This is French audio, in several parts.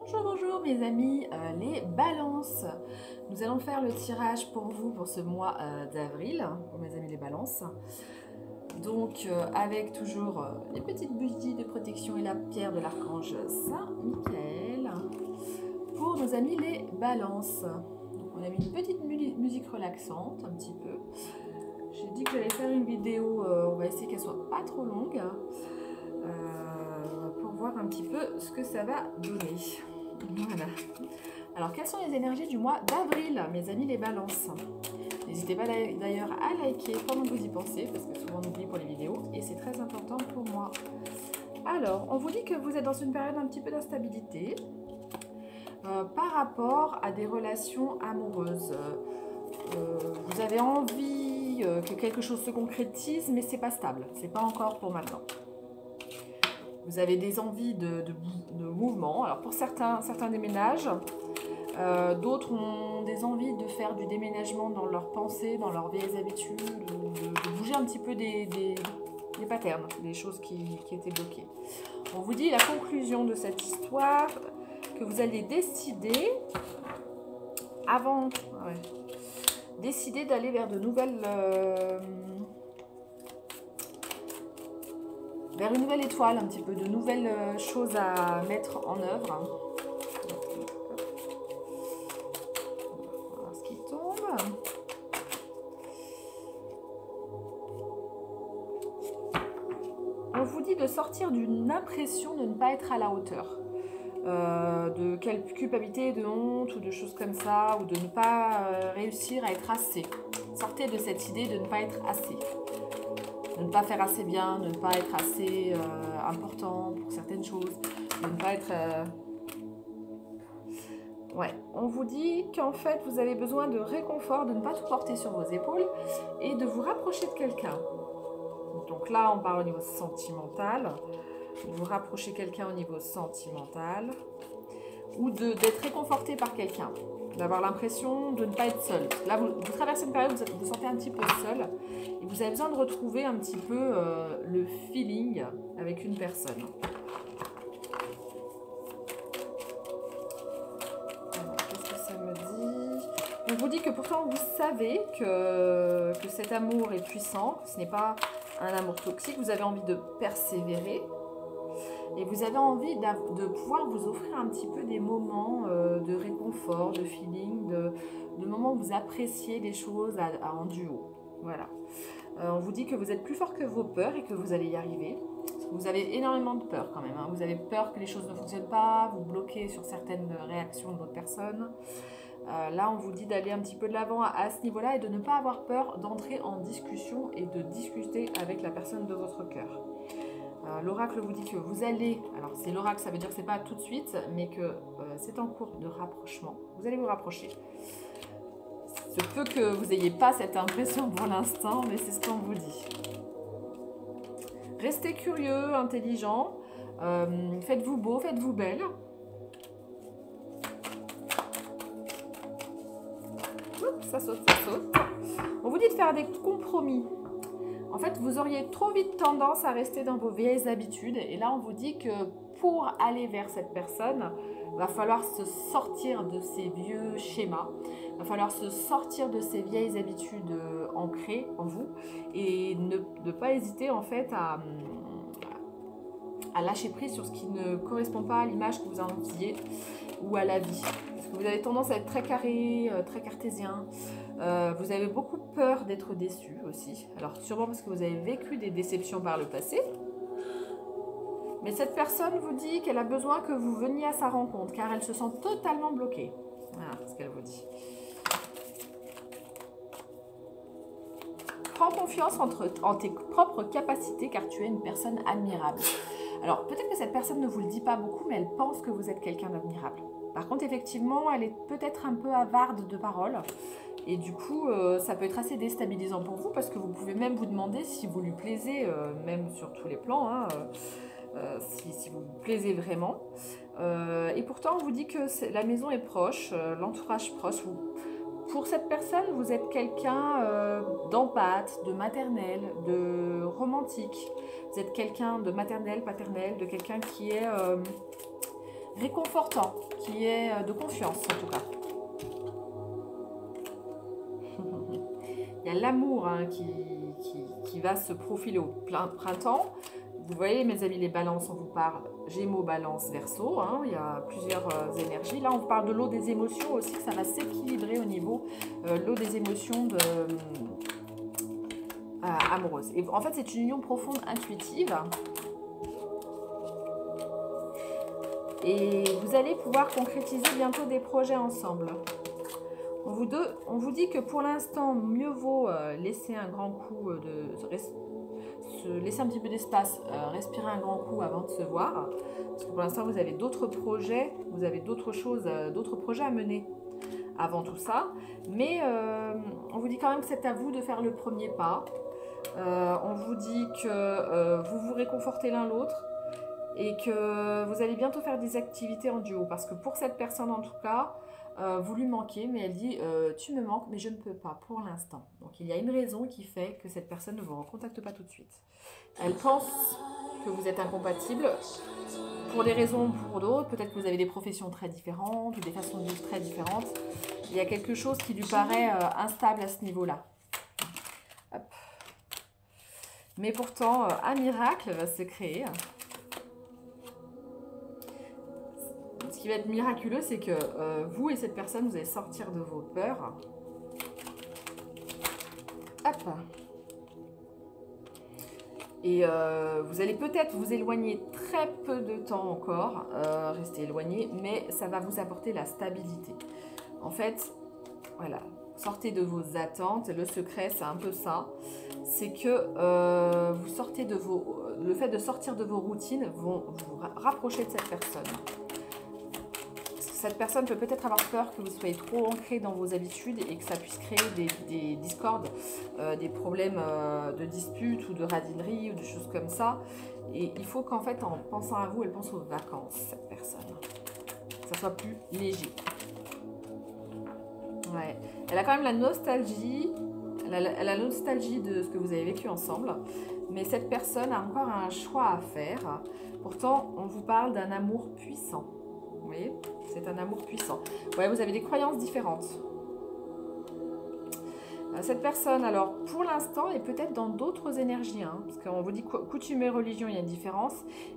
Bonjour, bonjour mes amis, les balances. Nous allons faire le tirage pour vous pour ce mois d'avril, pour mes amis les balances. Donc avec toujours les petites bougies de protection et la pierre de l'archange Saint-Michael pour nos amis les balances. Donc, on a mis une petite musique relaxante un petit peu. J'ai dit que j'allais faire une vidéo, on va essayer qu'elle soit pas trop longue pour voir un petit peu ce que ça va donner. Voilà. Alors, quelles sont les énergies du mois d'avril, mes amis les balances? N'hésitez pas d'ailleurs à liker pendant que vous y pensez, parce que souvent on oublie pour les vidéos, et c'est très important pour moi. Alors, on vous dit que vous êtes dans une période un petit peu d'instabilité par rapport à des relations amoureuses. Vous avez envie que quelque chose se concrétise, mais c'est pas stable, c'est pas encore pour maintenant. Vous avez des envies de mouvement. Alors pour certains déménagent, d'autres ont des envies de faire du déménagement dans leurs pensées, dans leurs vieilles habitudes, de bouger un petit peu des patterns, des choses qui étaient bloquées. On vous dit la conclusion de cette histoire, que vous allez décider, décider d'aller vers de nouvelles... vers une nouvelle étoile, un petit peu, de nouvelles choses à mettre en œuvre. On va voir ce qui tombe. On vous dit de sortir d'une impression de ne pas être à la hauteur. De quelle culpabilité, de honte ou de choses comme ça, ou de ne pas réussir à être assez. Sortez de cette idée de ne pas être assez. De ne pas faire assez bien, de ne pas être assez important pour certaines choses, de ne pas être... Ouais, on vous dit qu'en fait, vous avez besoin de réconfort, de ne pas tout porter sur vos épaules et de vous rapprocher de quelqu'un. Donc là, on parle au niveau sentimental, de vous rapprocher quelqu'un au niveau sentimental ou d'être réconforté par quelqu'un. D'avoir l'impression de ne pas être seul. Là, vous traversez une période où vous vous sentez un petit peu seul et vous avez besoin de retrouver un petit peu le feeling avec une personne. Qu'est-ce que ça me dit? On vous dit que pourtant vous savez que cet amour est puissant, que ce n'est pas un amour toxique, vous avez envie de persévérer. Et vous avez envie de pouvoir vous offrir un petit peu des moments de réconfort, de feeling, de moments où vous appréciez les choses en duo. Voilà. On vous dit que vous êtes plus fort que vos peurs et que vous allez y arriver. Parce que vous avez énormément de peur quand même. Hein. Vous avez peur que les choses ne fonctionnent pas, vous bloquez sur certaines réactions de votre personne. Là, on vous dit d'aller un petit peu de l'avant à ce niveau-là et de ne pas avoir peur d'entrer en discussion et de discuter avec la personne de votre cœur. L'oracle vous dit que vous allez, alors c'est l'oracle, ça veut dire que c'est pas tout de suite, mais que c'est en cours de rapprochement. Vous allez vous rapprocher. Il se peut que vous n'ayez pas cette impression pour l'instant, mais c'est ce qu'on vous dit. Restez curieux, intelligent, faites-vous beau, faites-vous belle. Oups, ça saute, ça saute. On vous dit de faire des compromis. En fait, vous auriez trop vite tendance à rester dans vos vieilles habitudes. Et là, on vous dit que pour aller vers cette personne, il va falloir se sortir de ces vieux schémas. Il va falloir se sortir de ces vieilles habitudes ancrées en vous. Et ne pas hésiter, en fait, à lâcher prise sur ce qui ne correspond pas à l'image que vous en faisiez ou à la vie. Parce que vous avez tendance à être très carré, très cartésien. Vous avez beaucoup peur d'être déçu aussi. Alors sûrement parce que vous avez vécu des déceptions par le passé. Mais cette personne vous dit qu'elle a besoin que vous veniez à sa rencontre car elle se sent totalement bloquée. Voilà ce qu'elle vous dit. Prends confiance en tes propres capacités car tu es une personne admirable. Alors peut-être que cette personne ne vous le dit pas beaucoup mais elle pense que vous êtes quelqu'un d'admirable. Par contre, effectivement, elle est peut-être un peu avarde de paroles. Et du coup, ça peut être assez déstabilisant pour vous parce que vous pouvez même vous demander si vous lui plaisez, même sur tous les plans, hein, si vous lui plaisez vraiment. Et pourtant, on vous dit que la maison est proche, l'entourage proche. Pour cette personne, vous êtes quelqu'un d'empathe, de maternel, de romantique. Vous êtes quelqu'un de maternel, paternel, de quelqu'un qui est... réconfortant, qui est de confiance en tout cas. Il y a l'amour hein, qui va se profiler au printemps. Vous voyez mes amis les balances, on vous parle Gémeaux, Balance, Verseau, hein, il y a plusieurs énergies. Là on vous parle de l'eau des émotions aussi, que ça va s'équilibrer au niveau l'eau des émotions amoureuses. Et en fait c'est une union profonde intuitive. Et vous allez pouvoir concrétiser bientôt des projets ensemble. On vous dit que pour l'instant, mieux vaut laisser un grand coup, laisser un petit peu d'espace, respirer un grand coup avant de se voir. Parce que pour l'instant, vous avez d'autres projets, vous avez d'autres choses, d'autres projets à mener avant tout ça. Mais on vous dit quand même que c'est à vous de faire le premier pas. On vous dit que vous vous réconfortez l'un l'autre. Et que vous allez bientôt faire des activités en duo. Parce que pour cette personne en tout cas, vous lui manquez, mais elle dit tu me manques, mais je ne peux pas pour l'instant. Donc il y a une raison qui fait que cette personne ne vous recontacte pas tout de suite. Elle pense que vous êtes incompatibles pour des raisons ou pour d'autres. Peut-être que vous avez des professions très différentes ou des façons de vivre très différentes. Il y a quelque chose qui lui paraît instable à ce niveau-là. Mais pourtant, un miracle va se créer. Ce qui va être miraculeux, c'est que vous et cette personne, vous allez sortir de vos peurs. Hop. Et vous allez peut-être vous éloigner très peu de temps encore, rester éloigné, mais ça va vous apporter la stabilité. En fait, voilà, sortez de vos attentes. Le secret, c'est un peu ça. C'est que vous sortez de le fait de sortir de vos routines vont vous rapprocher de cette personne. Cette personne peut peut-être avoir peur que vous soyez trop ancré dans vos habitudes et que ça puisse créer des discordes, des problèmes de disputes ou de radinerie ou de choses comme ça. Et il faut qu'en fait, en pensant à vous, elle pense aux vacances, cette personne. Que ça soit plus léger. Ouais. Elle a quand même la nostalgie. Elle a la nostalgie de ce que vous avez vécu ensemble. Mais cette personne a encore un choix à faire. Pourtant, on vous parle d'un amour puissant. Vous voyez, c'est un amour puissant. Ouais, vous avez des croyances différentes. Cette personne, alors, pour l'instant, est peut-être dans d'autres énergies. Hein, parce qu'on vous dit coutume et religion, il y a une différence.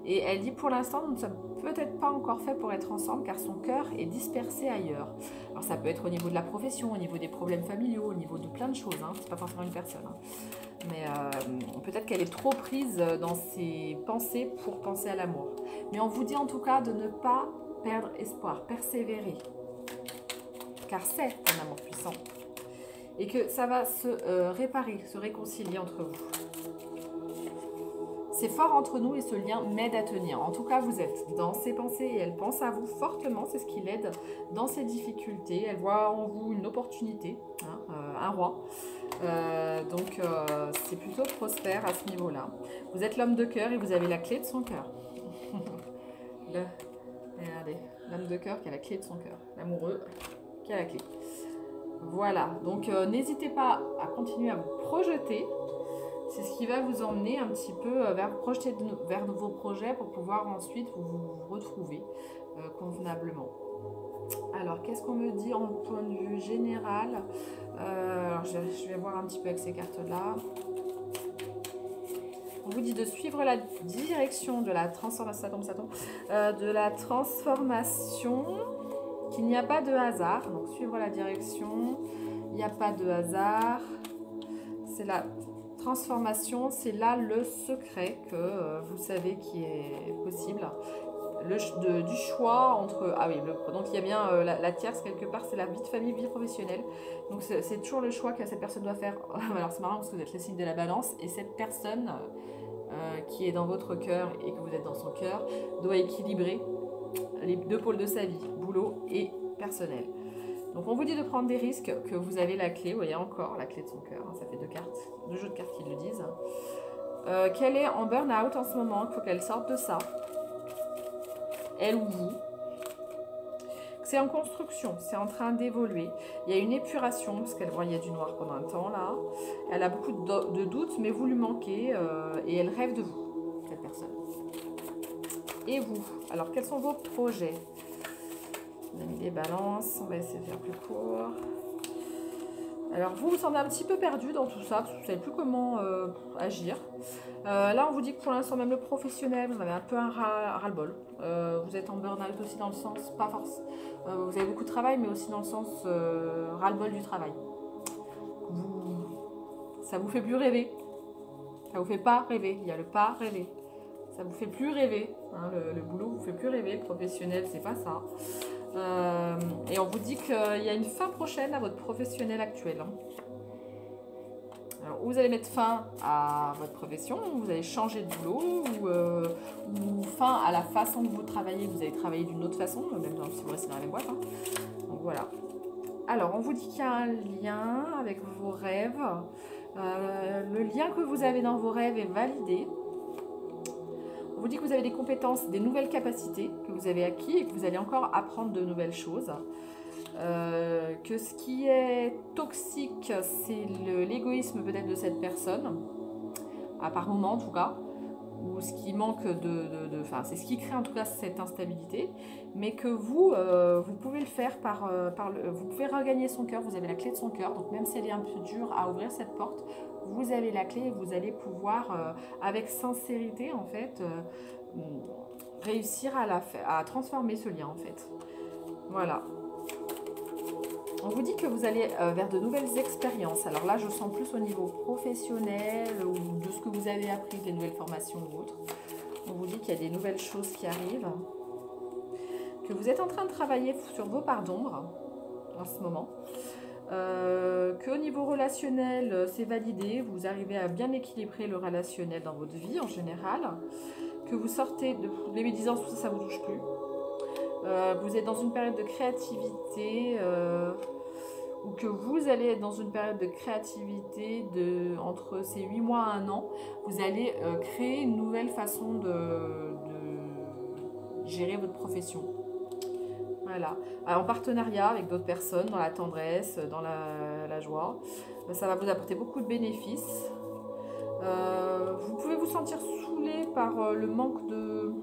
Et elle dit, pour l'instant, nous ne sommes peut-être pas encore faits pour être ensemble, car son cœur est dispersé ailleurs. Alors, ça peut être au niveau de la profession, au niveau des problèmes familiaux, au niveau de plein de choses. Hein, c'est pas forcément une personne. Hein. Mais peut-être qu'elle est trop prise dans ses pensées pour penser à l'amour. Mais on vous dit en tout cas de ne pas perdre espoir, persévérer. Car c'est un amour puissant. Et que ça va se réparer, se réconcilier entre vous. C'est fort entre nous et ce lien m'aide à tenir. En tout cas, vous êtes dans ses pensées et elle pense à vous fortement. C'est ce qui l'aide dans ses difficultés. Elle voit en vous une opportunité, hein, un roi. Donc, c'est plutôt prospère à ce niveau-là. Vous êtes l'homme de cœur et vous avez la clé de son cœur. Regardez, l'homme de cœur qui a la clé de son cœur. L'amoureux qui a la clé. Voilà, donc n'hésitez pas à continuer à vous projeter. C'est ce qui va vous emmener un petit peu vers vos projets pour pouvoir ensuite vous retrouver convenablement. Alors, qu'est-ce qu'on me dit en point de vue général? Alors, je vais voir un petit peu avec ces cartes-là. On vous dit de suivre la direction de la transformation, de la transformation. Qu'il n'y a pas de hasard, donc suivre la direction, il n'y a pas de hasard, c'est la transformation, c'est là le secret que vous savez qui est possible, du choix entre, ah oui, donc il y a bien la tierce quelque part, c'est la vie de famille, vie professionnelle, donc c'est toujours le choix que cette personne doit faire. Alors c'est marrant parce que vous êtes le signe de la balance et cette personne qui est dans votre cœur et que vous êtes dans son cœur doit équilibrer les deux pôles de sa vie, boulot et personnel. Donc on vous dit de prendre des risques, que vous avez la clé, vous voyez encore la clé de son cœur, hein, ça fait deux jeux de cartes qui le disent. Qu'elle est en burn-out en ce moment, il faut qu'elle sorte de ça, elle ou vous. C'est en construction, c'est en train d'évoluer. Il y a une épuration, parce qu'elle voyait du noir pendant un temps là. Elle a beaucoup de doutes, mais vous lui manquez, et elle rêve de vous, cette personne. et vous. Alors, quels sont vos projets? On a mis les balances, on va essayer de faire plus court. Alors, vous semblez un petit peu perdu dans tout ça, parce que vous ne savez plus comment agir. Là, on vous dit que pour l'instant, même le professionnel, vous avez un peu un ras-le-bol. Vous êtes en burn-out aussi dans le sens, pas force. Vous avez beaucoup de travail, mais aussi dans le sens ras-le-bol du travail. Ça vous fait plus rêver. Ça vous fait pas rêver. Il y a le pas rêver. Ça vous fait plus rêver. Hein, le boulot vous fait plus rêver. Le professionnel, c'est pas ça. Et on vous dit qu'il y a une fin prochaine à votre professionnel actuel. Hein. Alors, vous allez mettre fin à votre profession, vous allez changer de boulot, ou fin à la façon que vous travaillez. Vous allez travailler d'une autre façon, même si vous restez dans la même boîte. Hein. Donc voilà. Alors, on vous dit qu'il y a un lien avec vos rêves. Le lien que vous avez dans vos rêves est validé. On vous dit que vous avez des compétences, des nouvelles capacités que vous avez acquis et que vous allez encore apprendre de nouvelles choses. Que ce qui est toxique, c'est l'égoïsme peut-être de cette personne, à par moment en tout cas, ou ce qui manque enfin, c'est ce qui crée en tout cas cette instabilité, mais que vous, vous pouvez le faire vous pouvez regagner son cœur, vous avez la clé de son cœur, donc même si elle est un peu dure à ouvrir cette porte, vous avez la clé et vous allez pouvoir, avec sincérité en fait, réussir à transformer ce lien en fait. Voilà. On vous dit que vous allez vers de nouvelles expériences. Alors là, je sens plus au niveau professionnel ou de ce que vous avez appris, des nouvelles formations ou autres. On vous dit qu'il y a des nouvelles choses qui arrivent. Que vous êtes en train de travailler sur vos parts d'ombre en ce moment. Qu'au niveau relationnel, c'est validé. Vous arrivez à bien équilibrer le relationnel dans votre vie en général. Que vous sortez de les médisances, tout ça, ça ne vous touche plus. Vous êtes dans une période de créativité ou que vous allez être dans une période de créativité entre ces 8 mois à 1 an, vous allez créer une nouvelle façon de gérer votre profession. Voilà. Alors, en partenariat avec d'autres personnes, dans la tendresse, dans la joie, ça va vous apporter beaucoup de bénéfices. Vous pouvez vous sentir saoulé par le manque de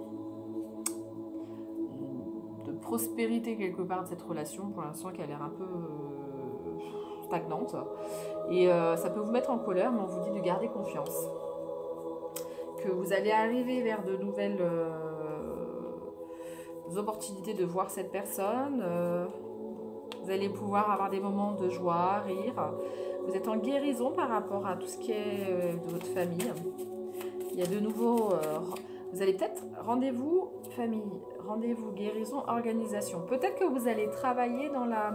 prospérité quelque part de cette relation pour l'instant qui a l'air un peu stagnante et ça peut vous mettre en colère, mais on vous dit de garder confiance, que vous allez arriver vers de nouvelles opportunités de voir cette personne, vous allez pouvoir avoir des moments de joie, rire, vous êtes en guérison par rapport à tout ce qui est de votre famille. Il y a de nouveaux vous allez peut-être rendez-vous famille, rendez-vous guérison, organisation. Peut-être que vous allez travailler dans la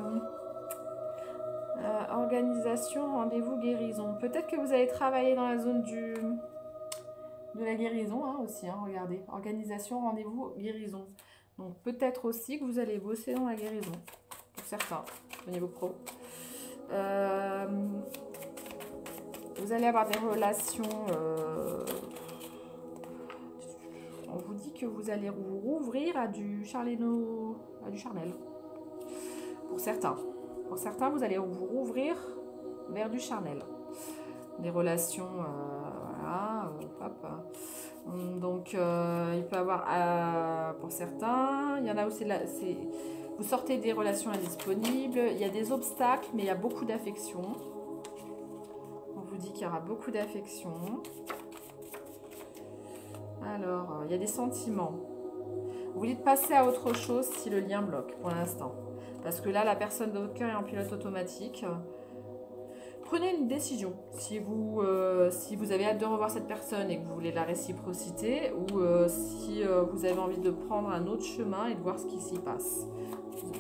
organisation, rendez-vous guérison. Peut-être que vous allez travailler dans la zone de la guérison hein, aussi. Hein, regardez, organisation, rendez-vous, guérison. Donc peut-être aussi que vous allez bosser dans la guérison, pour certains, au niveau pro. Vous allez avoir des relations... on vous dit que vous allez vous rouvrir à du charnel. Pour certains. Pour certains, vous allez vous rouvrir vers du charnel. Des relations, voilà, hop. Donc, il peut y avoir, pour certains, il y en a aussi, vous sortez des relations indisponibles, il y a des obstacles, mais il y a beaucoup d'affection. On vous dit qu'il y aura beaucoup d'affection. Alors, il y a des sentiments. Vous dites passer à autre chose si le lien bloque pour l'instant. Parce que là, la personne de votre cœur est en pilote automatique. Prenez une décision. Si vous avez hâte de revoir cette personne et que vous voulez la réciprocité, ou si vous avez envie de prendre un autre chemin et de voir ce qui s'y passe.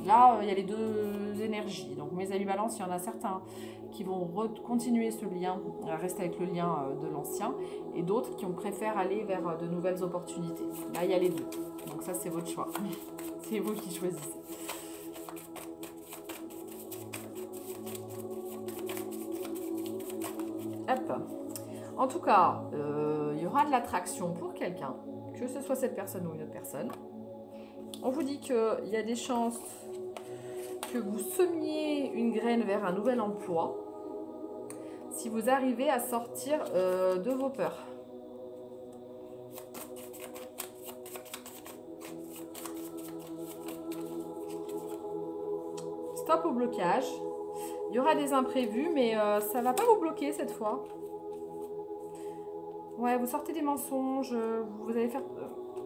Là, il y a les deux énergies. Donc, mes amis balance, il y en a certains qui vont continuer ce lien, rester avec le lien de l'ancien, et d'autres qui préfèrent aller vers de nouvelles opportunités. Là, il y a les deux. Donc ça, c'est votre choix. C'est vous qui choisissez. Hop. En tout cas, il y aura de l'attraction pour quelqu'un, que ce soit cette personne ou une autre personne. On vous dit qu'il y a des chances que vous semiez une graine vers un nouvel emploi si vous arrivez à sortir de vos peurs. stop au blocage. Il y aura des imprévus, mais ça ne va pas vous bloquer cette fois. Ouais, vous sortez des mensonges, vous allez faire...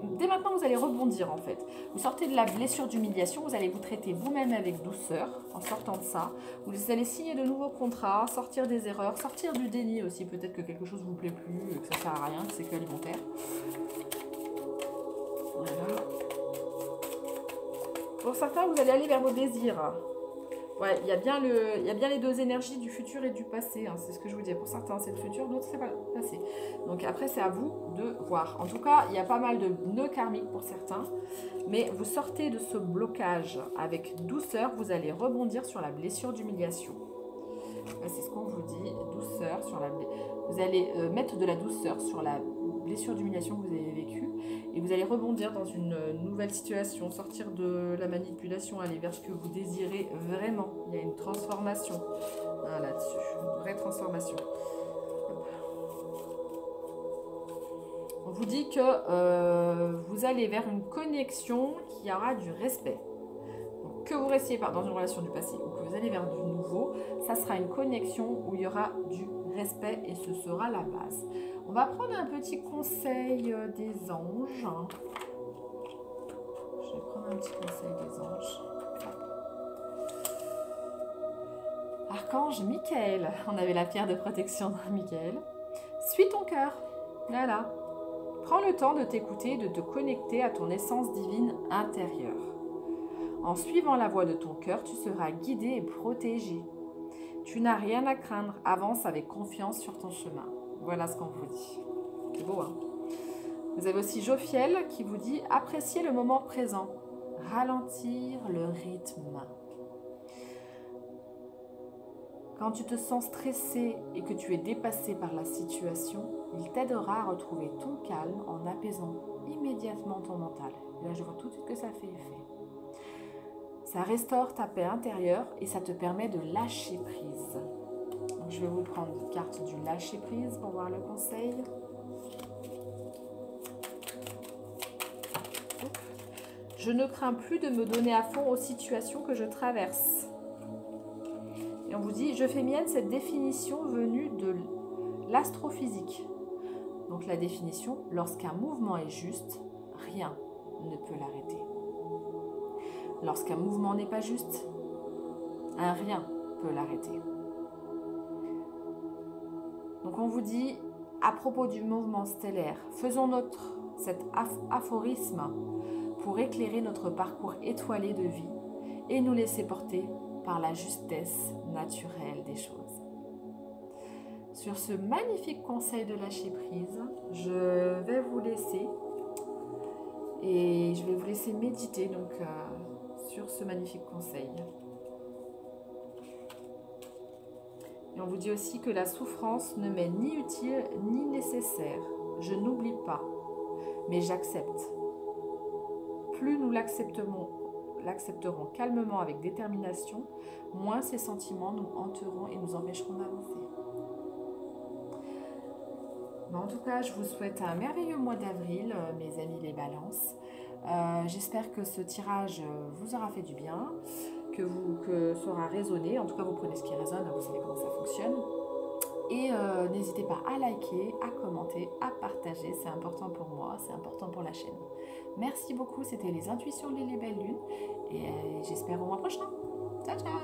Dès maintenant, vous allez rebondir en fait. Vous sortez de la blessure d'humiliation, vous allez vous traiter vous-même avec douceur en sortant de ça. Vous allez signer de nouveaux contrats, sortir des erreurs, sortir du déni aussi. Peut-être que quelque chose ne vous plaît plus, que ça ne sert à rien, que c'est que alimentaire. Voilà. Pour certains, vous allez aller vers vos désirs. Ouais, il y a bien les deux énergies du futur et du passé. Hein, c'est ce que je vous dis. Pour certains, c'est le futur, d'autres, c'est pas le passé. Donc après, c'est à vous de voir. En tout cas, il y a pas mal de nœuds karmiques pour certains. Mais vous sortez de ce blocage avec douceur. Vous allez rebondir sur la blessure d'humiliation. C'est ce qu'on vous dit. Douceur sur la blessure. Vous allez mettre de la douceur sur la blessure d'humiliation que vous avez vécue. Et vous allez rebondir dans une nouvelle situation, sortir de la manipulation, aller vers ce que vous désirez vraiment. Il y a une transformation là-dessus, une vraie transformation. On vous dit que vous allez vers une connexion qui aura du respect. Donc, que vous restiez dans une relation du passé ou que vous allez vers du nouveau, ça sera une connexion où il y aura du respect et ce sera la base. On va prendre un petit conseil des anges. Je vais prendre un petit conseil des anges. Archange Michael. On avait la pierre de protection de Michael. Suis ton cœur. Voilà. Prends le temps de t'écouter, de te connecter à ton essence divine intérieure. En suivant la voie de ton cœur, tu seras guidé et protégé. Tu n'as rien à craindre. Avance avec confiance sur ton chemin. Voilà ce qu'on vous dit. C'est beau, hein? Vous avez aussi Jophiel qui vous dit « Appréciez le moment présent. Ralentir le rythme. » Quand tu te sens stressé et que tu es dépassé par la situation, il t'aidera à retrouver ton calme en apaisant immédiatement ton mental. Et là, je vois tout de suite que ça fait effet. Ça restaure ta paix intérieure et ça te permet de lâcher prise. Donc, je vais vous prendre une carte du lâcher prise pour voir le conseil. Je ne crains plus de me donner à fond aux situations que je traverse. Et on vous dit, je fais mienne cette définition venue de l'astrophysique. Donc la définition, lorsqu'un mouvement est juste, rien ne peut l'arrêter. Lorsqu'un mouvement n'est pas juste, un rien peut l'arrêter. Donc on vous dit, à propos du mouvement stellaire, faisons cet aphorisme pour éclairer notre parcours étoilé de vie et nous laisser porter par la justesse naturelle des choses. Sur ce magnifique conseil de lâcher prise, je vais vous laisser et je vais vous laisser méditer donc, sur ce magnifique conseil. Et on vous dit aussi que la souffrance ne m'est ni utile ni nécessaire. Je n'oublie pas, mais j'accepte. Plus nous l'accepterons calmement avec détermination, moins ces sentiments nous hanteront et nous empêcheront d'avancer. En tout cas, je vous souhaite un merveilleux mois d'avril, mes amis les balances. J'espère que ce tirage vous aura fait du bien, que ça aura résonné. En tout cas, vous prenez ce qui résonne, vous savez comment ça fonctionne. Et n'hésitez pas à liker, à commenter, à partager. C'est important pour moi, c'est important pour la chaîne. Merci beaucoup, c'était les intuitions de les belles lunes. Et j'espère au mois prochain. Ciao, ciao!